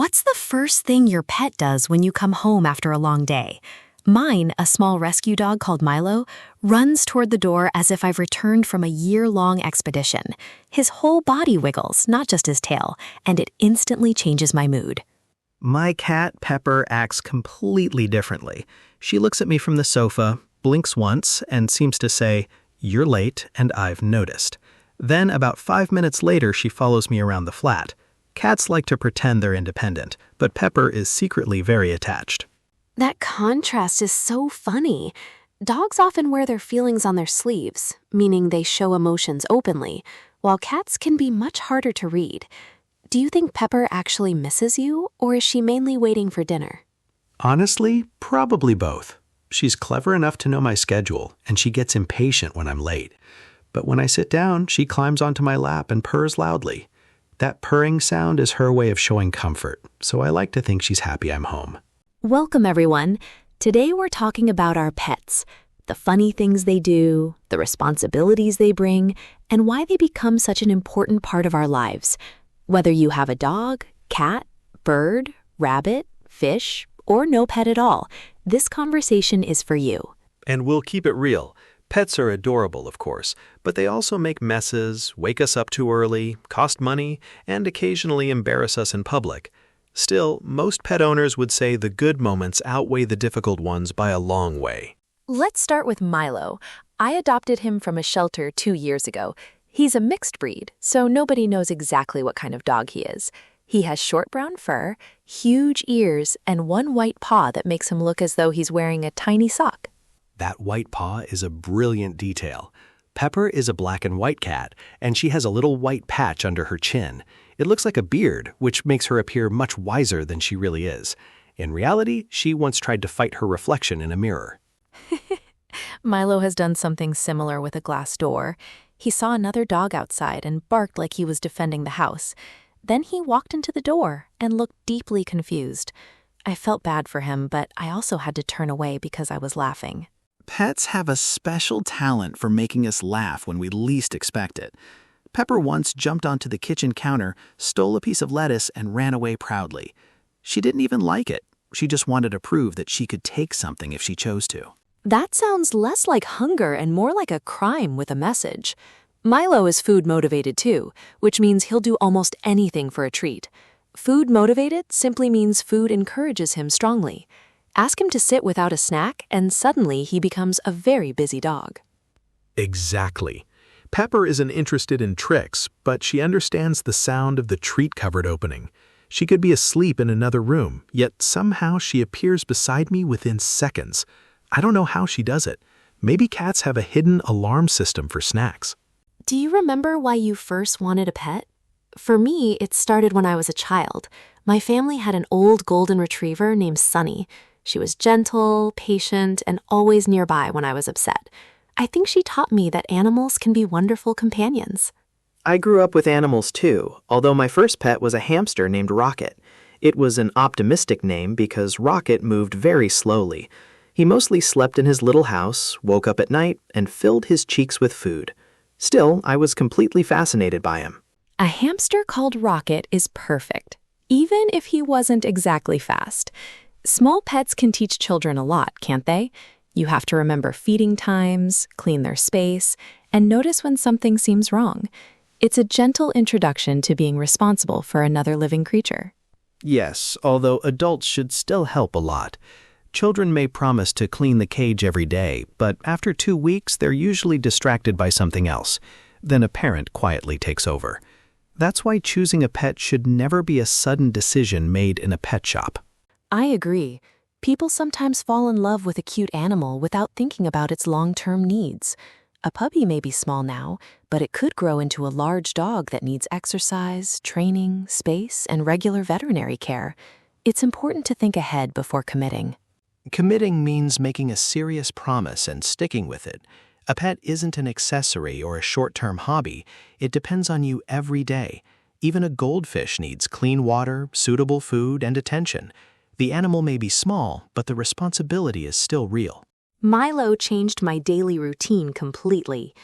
What's the first thing your pet does when you come home after a long day? Mine, a small rescue dog called Milo, runs toward the door as if I've returned from a year-long expedition. His whole body wiggles, not just his tail, and it instantly changes my mood. My cat, Pepper, acts completely differently. She looks at me from the sofa, blinks once, and seems to say, "You're late, and I've noticed." Then, about 5 minutes later, she follows me around the flat. Cats like to pretend they're independent, but Pepper is secretly very attached. That contrast is so funny. Dogs often wear their feelings on their sleeves, meaning they show emotions openly, while cats can be much harder to read. Do you think Pepper actually misses you, or is she mainly waiting for dinner? Honestly, probably both. She's clever enough to know my schedule, and she gets impatient when I'm late. But when I sit down, she climbs onto my lap and purrs loudly. That purring sound is her way of showing comfort, so I like to think she's happy I'm home. Welcome, everyone. Today we're talking about our pets, the funny things they do, the responsibilities they bring, and why they become such an important part of our lives. Whether you have a dog, cat, bird, rabbit, fish, or no pet at all, this conversation is for you. And we'll keep it real. Pets are adorable, of course, but they also make messes, wake us up too early, cost money, and occasionally embarrass us in public. Still, most pet owners would say the good moments outweigh the difficult ones by a long way. Let's start with Milo. I adopted him from a shelter 2 years ago. He's a mixed breed, so nobody knows exactly what kind of dog he is. He has short brown fur, huge ears, and one white paw that makes him look as though he's wearing a tiny sock. That white paw is a brilliant detail. Pepper is a black and white cat, and she has a little white patch under her chin. It looks like a beard, which makes her appear much wiser than she really is. In reality, she once tried to fight her reflection in a mirror. Milo has done something similar with a glass door. He saw another dog outside and barked like he was defending the house. Then he walked into the door and looked deeply confused. I felt bad for him, but I also had to turn away because I was laughing. Pets have a special talent for making us laugh when we least expect it. Pepper once jumped onto the kitchen counter, stole a piece of lettuce, and ran away proudly. She didn't even like it. She just wanted to prove that she could take something if she chose to. That sounds less like hunger and more like a crime with a message. Milo is food motivated too, which means he'll do almost anything for a treat. Food motivated simply means food encourages him strongly. Ask him to sit without a snack, and suddenly he becomes a very busy dog. Exactly. Pepper isn't interested in tricks, but she understands the sound of the treat cupboard opening. She could be asleep in another room, yet somehow she appears beside me within seconds. I don't know how she does it. Maybe cats have a hidden alarm system for snacks. Do you remember why you first wanted a pet? For me, it started when I was a child. My family had an old golden retriever named Sunny. She was gentle, patient, and always nearby when I was upset. I think she taught me that animals can be wonderful companions. I grew up with animals too, although my first pet was a hamster named Rocket. It was an optimistic name because Rocket moved very slowly. He mostly slept in his little house, woke up at night, and filled his cheeks with food. Still, I was completely fascinated by him. A hamster called Rocket is perfect, even if he wasn't exactly fast. Small pets can teach children a lot, can't they? You have to remember feeding times, clean their space, and notice when something seems wrong. It's a gentle introduction to being responsible for another living creature. Yes, although adults should still help a lot. Children may promise to clean the cage every day, but after 2 weeks, they're usually distracted by something else. Then a parent quietly takes over. That's why choosing a pet should never be a sudden decision made in a pet shop. I agree. People sometimes fall in love with a cute animal without thinking about its long-term needs. A puppy may be small now, but it could grow into a large dog that needs exercise, training, space, and regular veterinary care. It's important to think ahead before committing. Committing means making a serious promise and sticking with it. A pet isn't an accessory or a short-term hobby. It depends on you every day. Even a goldfish needs clean water, suitable food, and attention. The animal may be small, but the responsibility is still real. Milo changed my daily routine completely.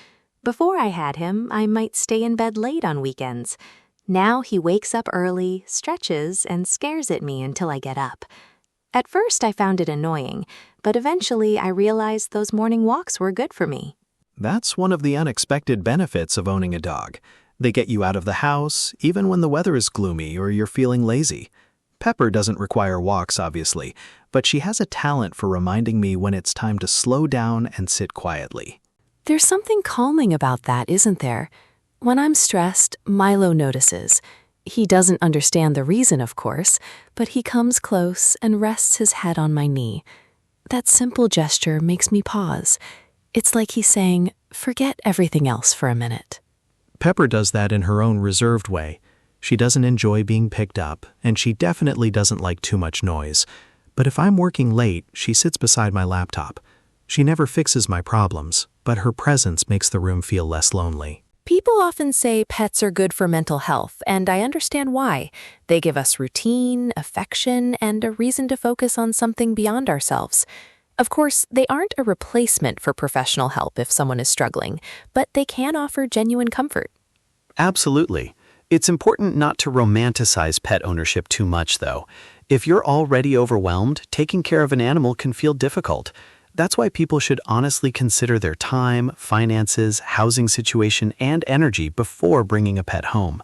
Before I had him, I might stay in bed late on weekends. Now he wakes up early, stretches, and scares at me until I get up. At first, I found it annoying, but eventually I realized those morning walks were good for me. That's one of the unexpected benefits of owning a dog. They get you out of the house, even when the weather is gloomy or you're feeling lazy. Pepper doesn't require walks, obviously, but she has a talent for reminding me when it's time to slow down and sit quietly. There's something calming about that, isn't there? When I'm stressed, Milo notices. He doesn't understand the reason, of course, but he comes close and rests his head on my knee. That simple gesture makes me pause. It's like he's saying, forget everything else for a minute. Pepper does that in her own reserved way. She doesn't enjoy being picked up, and she definitely doesn't like too much noise. But if I'm working late, she sits beside my laptop. She never fixes my problems, but her presence makes the room feel less lonely. People often say pets are good for mental health, and I understand why. They give us routine, affection, and a reason to focus on something beyond ourselves. Of course, they aren't a replacement for professional help if someone is struggling, but they can offer genuine comfort. Absolutely. It's important not to romanticize pet ownership too much, though. If you're already overwhelmed, taking care of an animal can feel difficult. That's why people should honestly consider their time, finances, housing situation, and energy before bringing a pet home.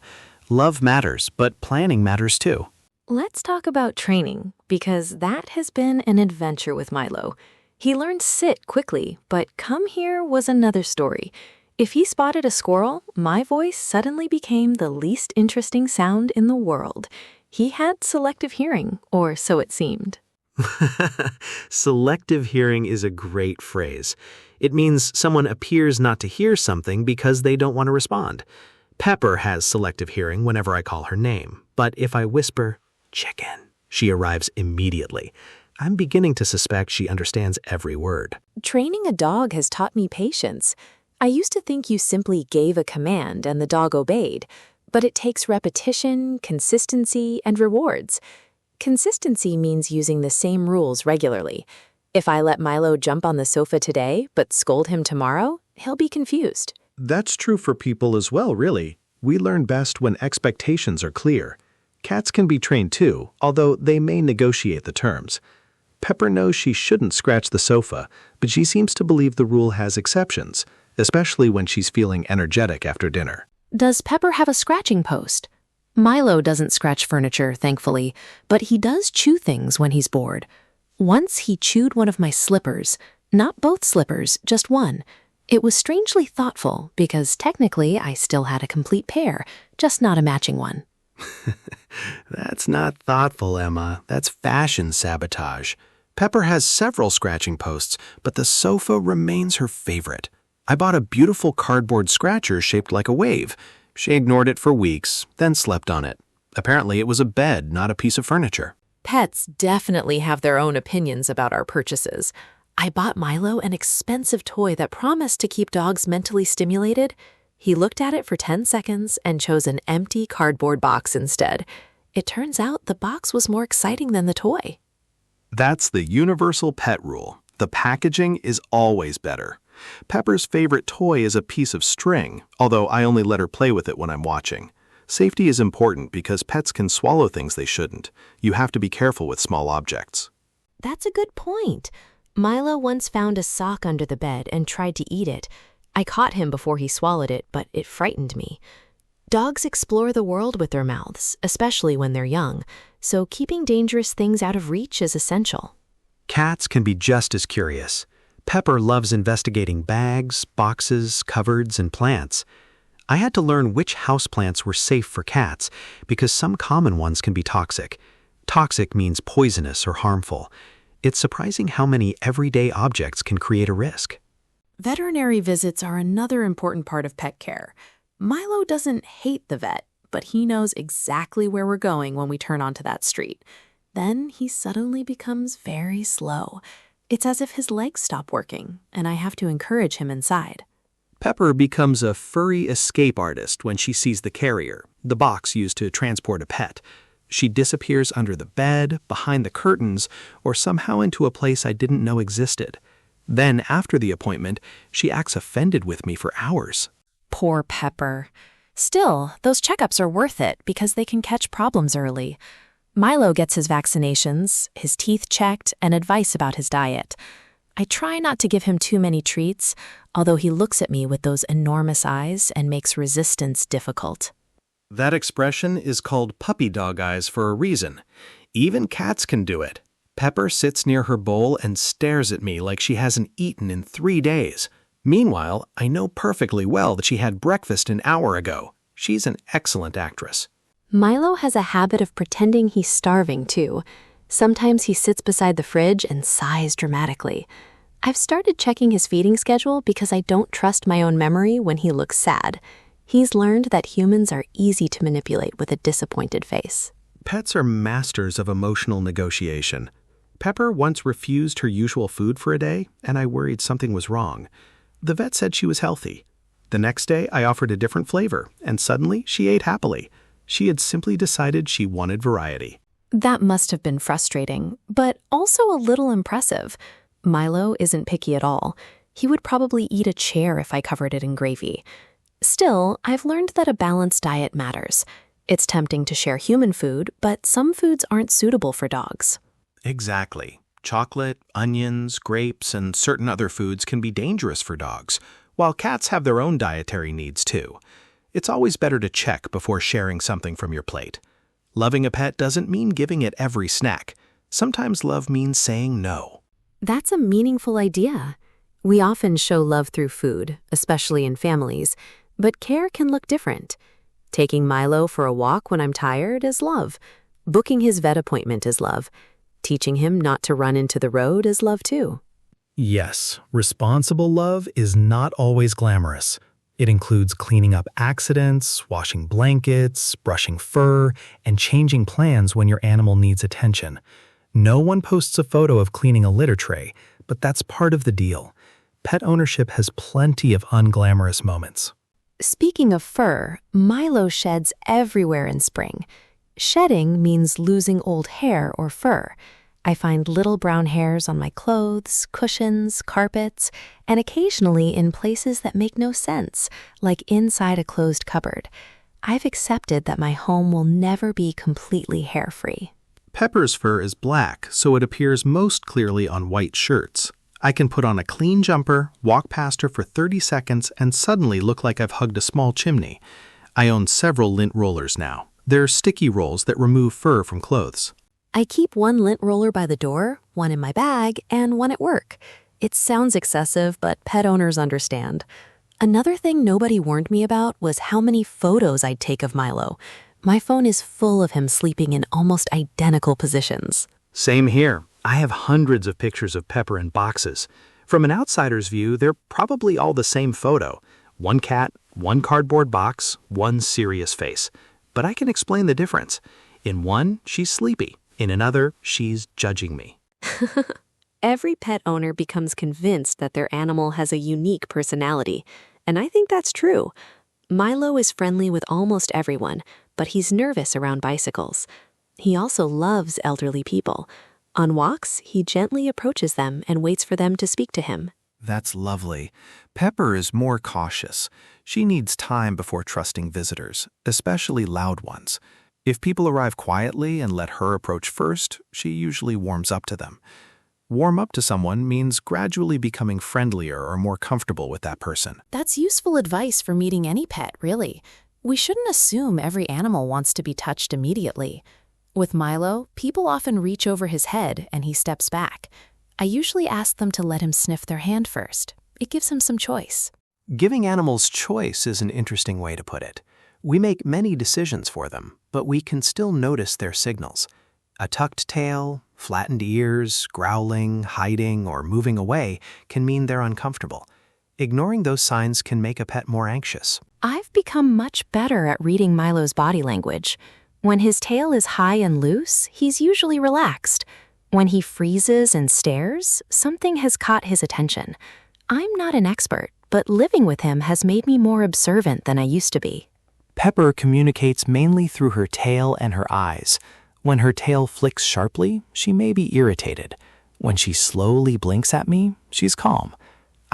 Love matters, but planning matters too. Let's talk about training, because that has been an adventure with Milo. He learned sit quickly, but come here was another story. If he spotted a squirrel, my voice suddenly became the least interesting sound in the world. He had selective hearing, or so it seemed. Selective hearing is a great phrase. It means someone appears not to hear something because they don't want to respond. Pepper has selective hearing whenever I call her name, but if I whisper, chicken, she arrives immediately. I'm beginning to suspect she understands every word. Training a dog has taught me patience. I used to think you simply gave a command and the dog obeyed, but it takes repetition, consistency, and rewards. Consistency means using the same rules regularly. If I let Milo jump on the sofa today, but scold him tomorrow, he'll be confused. That's true for people as well, really. We learn best when expectations are clear. Cats can be trained too, although they may negotiate the terms. Pepper knows she shouldn't scratch the sofa, but she seems to believe the rule has exceptions, especially when she's feeling energetic after dinner. Does Pepper have a scratching post? Milo doesn't scratch furniture, thankfully, but he does chew things when he's bored. Once he chewed one of my slippers. Not both slippers, just one. It was strangely thoughtful because technically I still had a complete pair, just not a matching one. That's not thoughtful, Emma. That's fashion sabotage. Pepper has several scratching posts, but the sofa remains her favorite. I bought a beautiful cardboard scratcher shaped like a wave. She ignored it for weeks, then slept on it. Apparently it was a bed, not a piece of furniture. Pets definitely have their own opinions about our purchases. I bought Milo an expensive toy that promised to keep dogs mentally stimulated. He looked at it for 10 seconds and chose an empty cardboard box instead. It turns out the box was more exciting than the toy. That's the universal pet rule. The packaging is always better. Pepper's favorite toy is a piece of string, although I only let her play with it when I'm watching. Safety is important because pets can swallow things they shouldn't. You have to be careful with small objects. That's a good point. Milo once found a sock under the bed and tried to eat it. I caught him before he swallowed it, but it frightened me. Dogs explore the world with their mouths, especially when they're young, so keeping dangerous things out of reach is essential. Cats can be just as curious. Pepper loves investigating bags, boxes, cupboards, and plants. I had to learn which houseplants were safe for cats because some common ones can be toxic. Toxic means poisonous or harmful. It's surprising how many everyday objects can create a risk. Veterinary visits are another important part of pet care. Milo doesn't hate the vet, but he knows exactly where we're going when we turn onto that street. Then he suddenly becomes very slow. It's as if his legs stop working, and I have to encourage him inside. Pepper becomes a furry escape artist when she sees the carrier, the box used to transport a pet. She disappears under the bed, behind the curtains, or somehow into a place I didn't know existed. Then, after the appointment, she acts offended with me for hours. Poor Pepper. Still, those checkups are worth it because they can catch problems early. Milo gets his vaccinations, his teeth checked, and advice about his diet. I try not to give him too many treats, although he looks at me with those enormous eyes and makes resistance difficult. That expression is called puppy dog eyes for a reason. Even cats can do it. Pepper sits near her bowl and stares at me like she hasn't eaten in 3 days. Meanwhile, I know perfectly well that she had breakfast an hour ago. She's an excellent actress. Milo has a habit of pretending he's starving, too. Sometimes he sits beside the fridge and sighs dramatically. I've started checking his feeding schedule because I don't trust my own memory when he looks sad. He's learned that humans are easy to manipulate with a disappointed face. Pets are masters of emotional negotiation. Pepper once refused her usual food for a day, and I worried something was wrong. The vet said she was healthy. The next day, I offered a different flavor, and suddenly she ate happily. She had simply decided she wanted variety. That must have been frustrating, but also a little impressive. Milo isn't picky at all. He would probably eat a chair if I covered it in gravy. Still, I've learned that a balanced diet matters. It's tempting to share human food, but some foods aren't suitable for dogs. Exactly. Chocolate, onions, grapes, and certain other foods can be dangerous for dogs, while cats have their own dietary needs too. It's always better to check before sharing something from your plate. Loving a pet doesn't mean giving it every snack. Sometimes love means saying no. That's a meaningful idea. We often show love through food, especially in families, but care can look different. Taking Milo for a walk when I'm tired is love. Booking his vet appointment is love. Teaching him not to run into the road is love too. Yes, responsible love is not always glamorous. It includes cleaning up accidents, washing blankets, brushing fur, and changing plans when your animal needs attention. No one posts a photo of cleaning a litter tray, but that's part of the deal. Pet ownership has plenty of unglamorous moments. Speaking of fur, Milo sheds everywhere in spring. Shedding means losing old hair or fur. I find little brown hairs on my clothes, cushions, carpets, and occasionally in places that make no sense, like inside a closed cupboard. I've accepted that my home will never be completely hair-free. Pepper's fur is black, so it appears most clearly on white shirts. I can put on a clean jumper, walk past her for 30 seconds, and suddenly look like I've hugged a small chimney. I own several lint rollers now. They're sticky rolls that remove fur from clothes. I keep one lint roller by the door, one in my bag, and one at work. It sounds excessive, but pet owners understand. Another thing nobody warned me about was how many photos I'd take of Milo. My phone is full of him sleeping in almost identical positions. Same here. I have hundreds of pictures of Pepper in boxes. From an outsider's view, they're probably all the same photo. One cat, one cardboard box, one serious face. But I can explain the difference. In one, she's sleepy. In another, she's judging me. Every pet owner becomes convinced that their animal has a unique personality, and I think that's true. Milo is friendly with almost everyone, but he's nervous around bicycles. He also loves elderly people. On walks, he gently approaches them and waits for them to speak to him. That's lovely. Pepper is more cautious. She needs time before trusting visitors, especially loud ones. If people arrive quietly and let her approach first, she usually warms up to them. Warm up to someone means gradually becoming friendlier or more comfortable with that person. That's useful advice for meeting any pet, really. We shouldn't assume every animal wants to be touched immediately. With Milo, people often reach over his head and he steps back. I usually ask them to let him sniff their hand first. It gives him some choice. Giving animals choice is an interesting way to put it. We make many decisions for them, but we can still notice their signals. A tucked tail, flattened ears, growling, hiding, or moving away can mean they're uncomfortable. Ignoring those signs can make a pet more anxious. I've become much better at reading Milo's body language. When his tail is high and loose, he's usually relaxed. When he freezes and stares, something has caught his attention. I'm not an expert, but living with him has made me more observant than I used to be. Pepper communicates mainly through her tail and her eyes. When her tail flicks sharply, she may be irritated. When she slowly blinks at me, she's calm.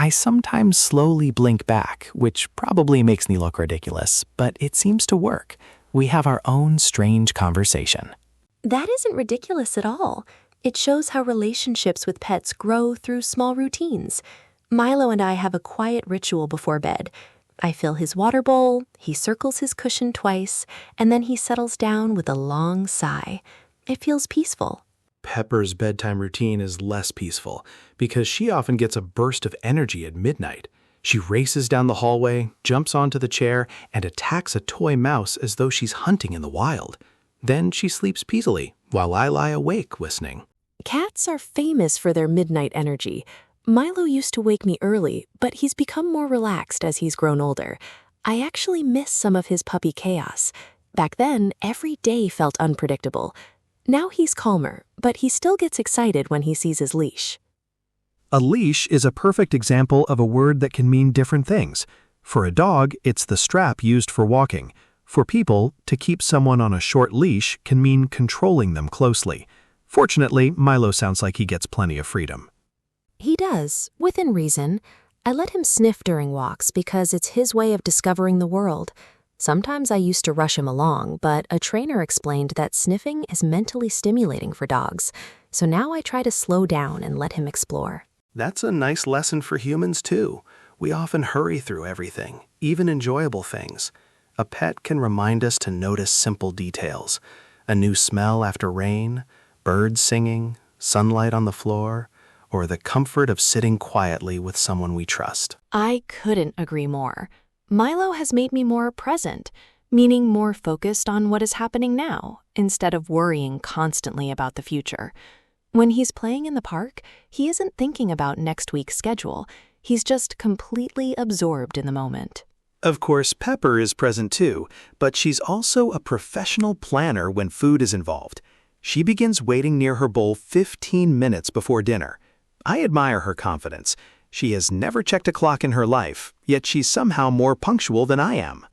I sometimes slowly blink back, which probably makes me look ridiculous, but it seems to work. We have our own strange conversation. That isn't ridiculous at all. It shows how relationships with pets grow through small routines. Milo and I have a quiet ritual before bed. I fill his water bowl, he circles his cushion twice, and then he settles down with a long sigh. It feels peaceful. Pepper's bedtime routine is less peaceful because she often gets a burst of energy at midnight. She races down the hallway, jumps onto the chair, and attacks a toy mouse as though she's hunting in the wild. Then she sleeps peacefully while I lie awake listening. Cats are famous for their midnight energy. Milo used to wake me early, but he's become more relaxed as he's grown older. I actually miss some of his puppy chaos. Back then, every day felt unpredictable. Now he's calmer, but he still gets excited when he sees his leash. A leash is a perfect example of a word that can mean different things. For a dog, it's the strap used for walking. For people, to keep someone on a short leash can mean controlling them closely. Fortunately, Milo sounds like he gets plenty of freedom. He does, within reason. I let him sniff during walks because it's his way of discovering the world. Sometimes I used to rush him along, but a trainer explained that sniffing is mentally stimulating for dogs. So now I try to slow down and let him explore. That's a nice lesson for humans, too. We often hurry through everything, even enjoyable things. A pet can remind us to notice simple details. A new smell after rain, birds singing, sunlight on the floor, or the comfort of sitting quietly with someone we trust. I couldn't agree more. Milo has made me more present, meaning more focused on what is happening now, instead of worrying constantly about the future. When he's playing in the park, he isn't thinking about next week's schedule. He's just completely absorbed in the moment. Of course, Pepper is present too, but she's also a professional planner when food is involved. She begins waiting near her bowl 15 minutes before dinner. I admire her confidence. She has never checked a clock in her life, yet she's somehow more punctual than I am.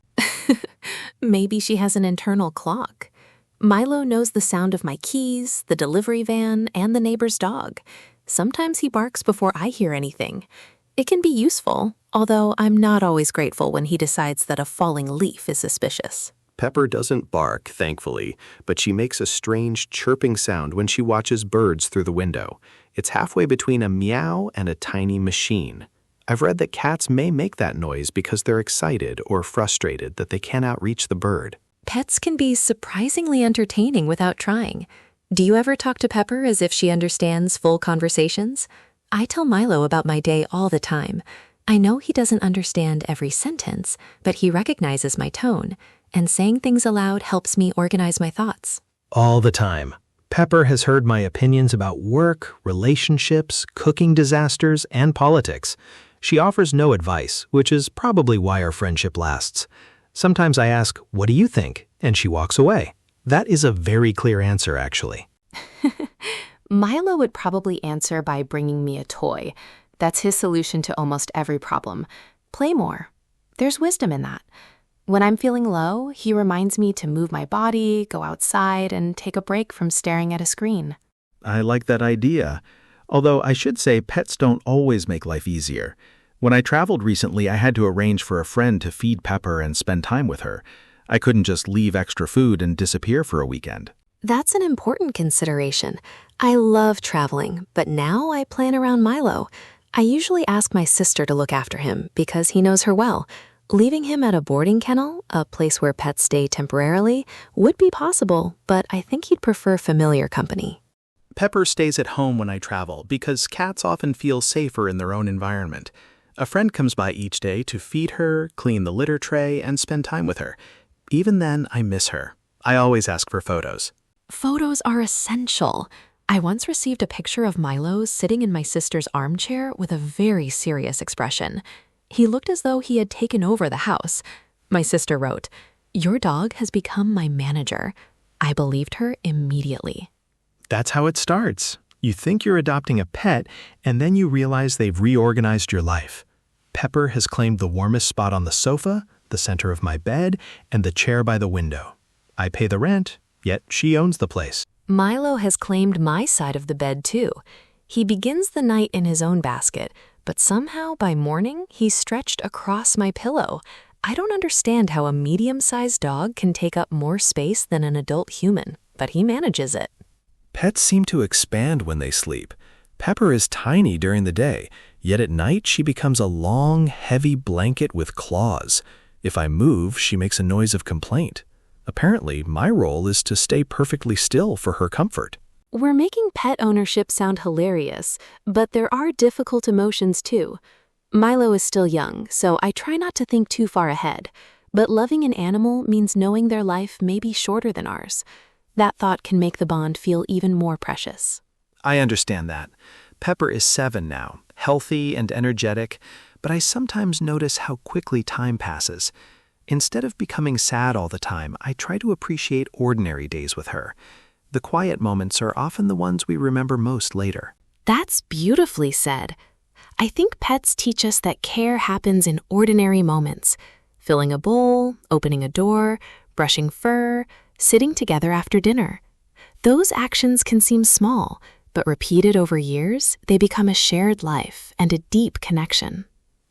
Maybe she has an internal clock. Milo knows the sound of my keys, the delivery van, and the neighbor's dog. Sometimes he barks before I hear anything. It can be useful, although I'm not always grateful when he decides that a falling leaf is suspicious. Pepper doesn't bark, thankfully, but she makes a strange chirping sound when she watches birds through the window. It's halfway between a meow and a tiny machine. I've read that cats may make that noise because they're excited or frustrated that they cannot reach the bird. Pets can be surprisingly entertaining without trying. Do you ever talk to Pepper as if she understands full conversations? I tell Milo about my day all the time. I know he doesn't understand every sentence, but he recognizes my tone, and saying things aloud helps me organize my thoughts. All the time. Pepper has heard my opinions about work, relationships, cooking disasters, and politics. She offers no advice, which is probably why our friendship lasts. Sometimes I ask, "What do you think?" and she walks away. That is a very clear answer, actually. Milo would probably answer by bringing me a toy. That's his solution to almost every problem. Play more. There's wisdom in that. When I'm feeling low, he reminds me to move my body, go outside, and take a break from staring at a screen. I like that idea. Although I should say pets don't always make life easier. When I traveled recently, I had to arrange for a friend to feed Pepper and spend time with her. I couldn't just leave extra food and disappear for a weekend. That's an important consideration. I love traveling, but now I plan around Milo. I usually ask my sister to look after him because he knows her well. Leaving him at a boarding kennel, a place where pets stay temporarily, would be possible, but I think he'd prefer familiar company. Pepper stays at home when I travel because cats often feel safer in their own environment. A friend comes by each day to feed her, clean the litter tray, and spend time with her. Even then, I miss her. I always ask for photos. Photos are essential. I once received a picture of Milo sitting in my sister's armchair with a very serious expression. He looked as though he had taken over the house. My sister wrote, "Your dog has become my manager." I believed her immediately. That's how it starts. You think you're adopting a pet, and then you realize they've reorganized your life. Pepper has claimed the warmest spot on the sofa, the center of my bed, and the chair by the window. I pay the rent, yet she owns the place. Milo has claimed my side of the bed too. He begins the night in his own basket, but somehow by morning he's stretched across my pillow. I don't understand how a medium-sized dog can take up more space than an adult human, but he manages it. Pets seem to expand when they sleep. Pepper is tiny during the day, yet at night she becomes a long, heavy blanket with claws. If I move, she makes a noise of complaint. Apparently, my role is to stay perfectly still for her comfort. We're making pet ownership sound hilarious, but there are difficult emotions too. Milo is still young, so I try not to think too far ahead. But loving an animal means knowing their life may be shorter than ours. That thought can make the bond feel even more precious. I understand that. Pepper is 7 now, healthy and energetic, but I sometimes notice how quickly time passes. Instead of becoming sad all the time, I try to appreciate ordinary days with her. The quiet moments are often the ones we remember most later. That's beautifully said. I think pets teach us that care happens in ordinary moments. Filling a bowl, opening a door, brushing fur, sitting together after dinner. Those actions can seem small, but repeated over years, they become a shared life and a deep connection.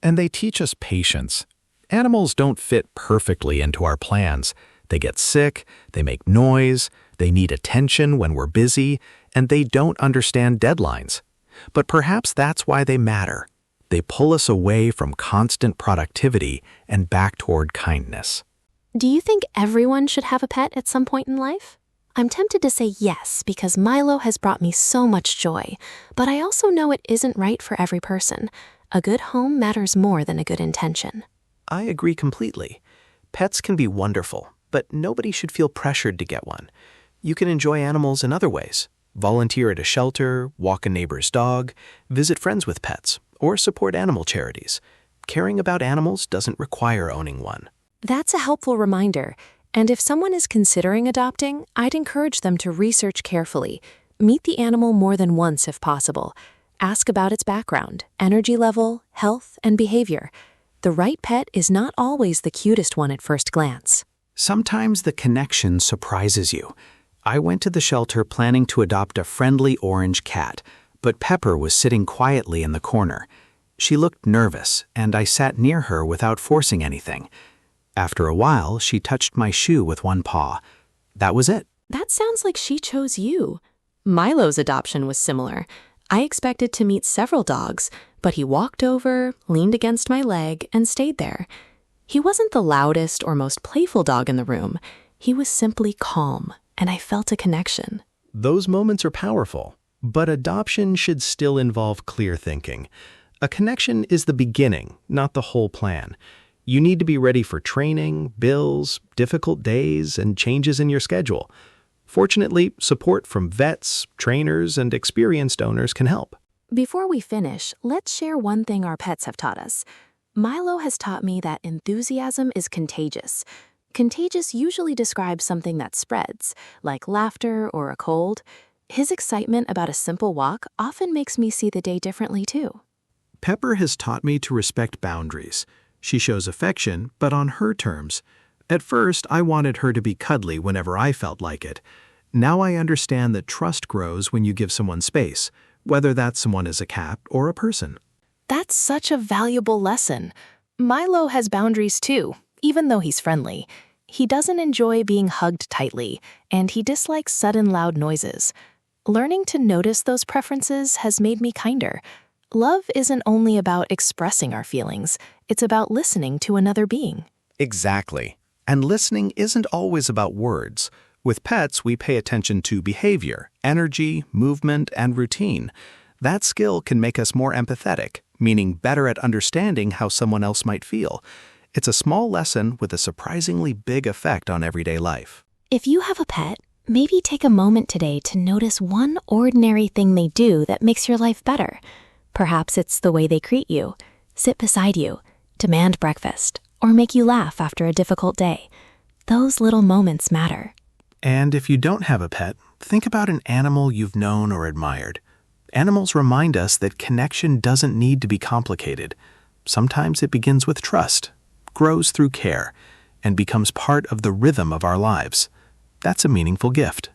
And they teach us patience. Animals don't fit perfectly into our plans. They get sick, they make noise, they need attention when we're busy, and they don't understand deadlines. But perhaps that's why they matter. They pull us away from constant productivity and back toward kindness. Do you think everyone should have a pet at some point in life? I'm tempted to say yes because Milo has brought me so much joy, but I also know it isn't right for every person. A good home matters more than a good intention. I agree completely. Pets can be wonderful, but nobody should feel pressured to get one. You can enjoy animals in other ways. Volunteer at a shelter, walk a neighbor's dog, visit friends with pets, or support animal charities. Caring about animals doesn't require owning one. That's a helpful reminder. And if someone is considering adopting, I'd encourage them to research carefully. Meet the animal more than once if possible. Ask about its background, energy level, health, and behavior. The right pet is not always the cutest one at first glance. Sometimes the connection surprises you. I went to the shelter planning to adopt a friendly orange cat, but Pepper was sitting quietly in the corner. She looked nervous, and I sat near her without forcing anything. After a while, she touched my shoe with one paw. That was it. That sounds like she chose you. Milo's adoption was similar. I expected to meet several dogs, but he walked over, leaned against my leg, and stayed there. He wasn't the loudest or most playful dog in the room. He was simply calm, and I felt a connection. Those moments are powerful, but adoption should still involve clear thinking. A connection is the beginning, not the whole plan. You need to be ready for training, bills, difficult days, and changes in your schedule. Fortunately, support from vets, trainers, and experienced owners can help. Before we finish, let's share one thing our pets have taught us. Milo has taught me that enthusiasm is contagious. Contagious usually describes something that spreads, like laughter or a cold. His excitement about a simple walk often makes me see the day differently too. Pepper has taught me to respect boundaries. She shows affection, but on her terms. At first, I wanted her to be cuddly whenever I felt like it. Now I understand that trust grows when you give someone space, whether that someone is a cat or a person. That's such a valuable lesson. Milo has boundaries too, even though he's friendly. He doesn't enjoy being hugged tightly, and he dislikes sudden loud noises. Learning to notice those preferences has made me kinder. Love isn't only about expressing our feelings, it's about listening to another being. Exactly. And listening isn't always about words. With pets, we pay attention to behavior, energy, movement, and routine. That skill can make us more empathetic, meaning better at understanding how someone else might feel. It's a small lesson with a surprisingly big effect on everyday life. If you have a pet, maybe take a moment today to notice one ordinary thing they do that makes your life better. Perhaps it's the way they greet you, sit beside you, demand breakfast, or make you laugh after a difficult day. Those little moments matter. And if you don't have a pet, think about an animal you've known or admired. Animals remind us that connection doesn't need to be complicated. Sometimes it begins with trust, grows through care, and becomes part of the rhythm of our lives. That's a meaningful gift.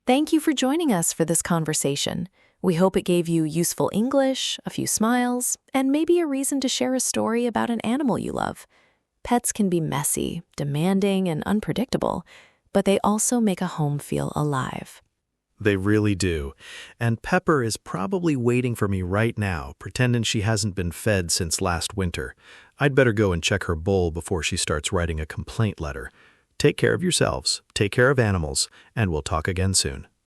Thank you for joining us for this conversation. We hope it gave you useful English, a few smiles, and maybe a reason to share a story about an animal you love. Pets can be messy, demanding, and unpredictable, but they also make a home feel alive. They really do. And Pepper is probably waiting for me right now, pretending she hasn't been fed since last winter. I'd better go and check her bowl before she starts writing a complaint letter. Take care of yourselves, take care of animals, and we'll talk again soon.